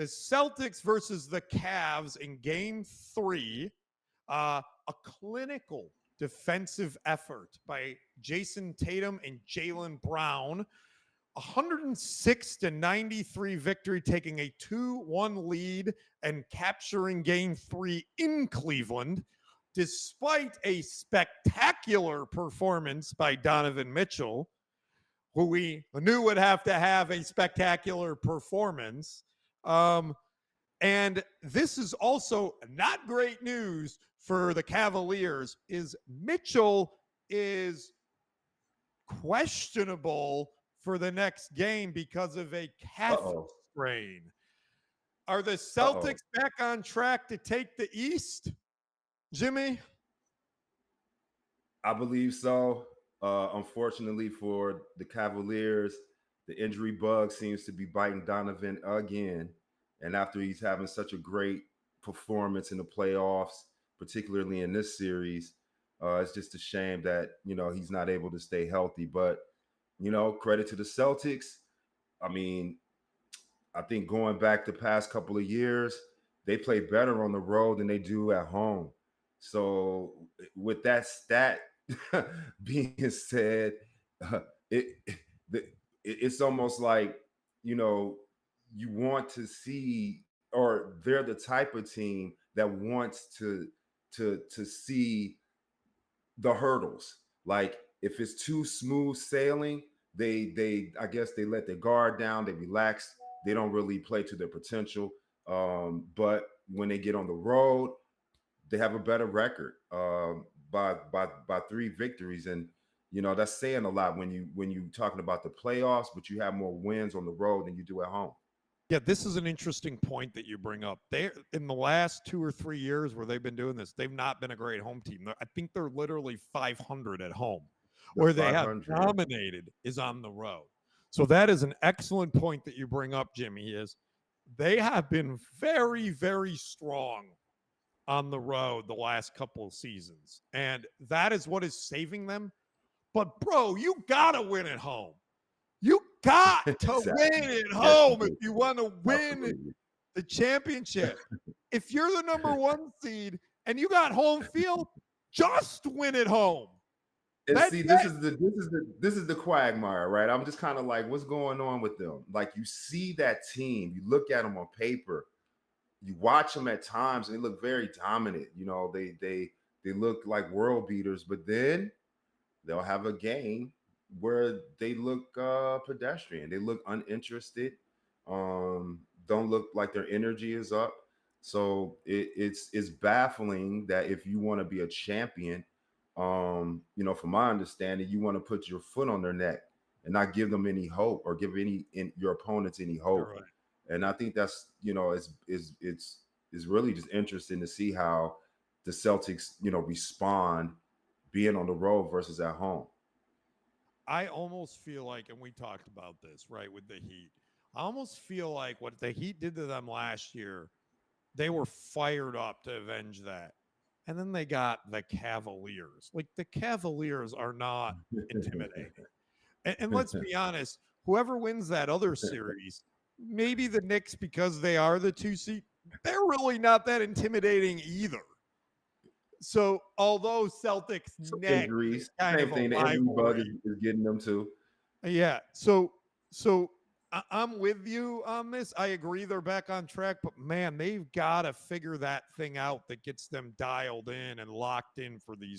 The Celtics versus the Cavs in game 3. A clinical defensive effort by Jason Tatum and Jaylen Brown. 106-93 victory, taking a 2-1 lead and capturing game 3 in Cleveland, despite a spectacular performance by Donovan Mitchell, who we knew would have to have a spectacular performance. And this is also not great news for the Cavaliers, is Mitchell is questionable for the next game because of a calf strain. Are the Celtics back on track to take the East, Jimmy? I believe so. Unfortunately for the Cavaliers, the injury bug seems to be biting Donovan again. And after he's having such a great performance in the playoffs, particularly in this series, it's just a shame that, he's not able to stay healthy. But, credit to the Celtics. I mean, I think going back the past couple of years, they play better on the road than they do at home. So with that stat being said, it's almost like, you want to see, or they're the type of team that wants to see the hurdles. Like if it's too smooth sailing, they I guess they let their guard down, they relax, they don't really play to their potential. But when they get on the road, they have a better record by 3 victories, and that's saying a lot when you talking about the playoffs. But you have more wins on the road than you do at home. Yeah, this is an interesting point that you bring up. They, in the last 2 or 3 years where they've been doing this, they've not been a great home team. I think they're literally 500 at home. Where they have dominated is on the road. So that is an excellent point that you bring up, Jimmy, is they have been very, very strong on the road the last couple of seasons. And that is what is saving them. But, bro, you got to win at home. You got to win at home if you want to win the championship. If you're the number 1 seed and you got home field, just win at home. And see, this is the quagmire, right? I'm just kind of like, what's going on with them? Like, you see that team, you look at them on paper, you watch them at times, and they look very dominant. They look like world beaters, but then they'll have a game where they look pedestrian. They look uninterested. Don't look like their energy is up. So it's baffling that if you want to be a champion, from my understanding, you want to put your foot on their neck and not give them any hope or give your opponents any hope. Right. And I think that's it's really just interesting to see how the Celtics respond being on the road versus at home. I almost feel like, and we talked about this, right, with the Heat. I almost feel like what the Heat did to them last year, they were fired up to avenge that. And then they got the Cavaliers. Like, the Cavaliers are not intimidating. And let's be honest, whoever wins that other series, maybe the Knicks, because they are the 2 seed, they're really not that intimidating either. So, although Celtics injuries, same thing, the injury bug is getting them too. Yeah. So I'm with you on this. I agree they're back on track, but man, they've got to figure that thing out that gets them dialed in and locked in for these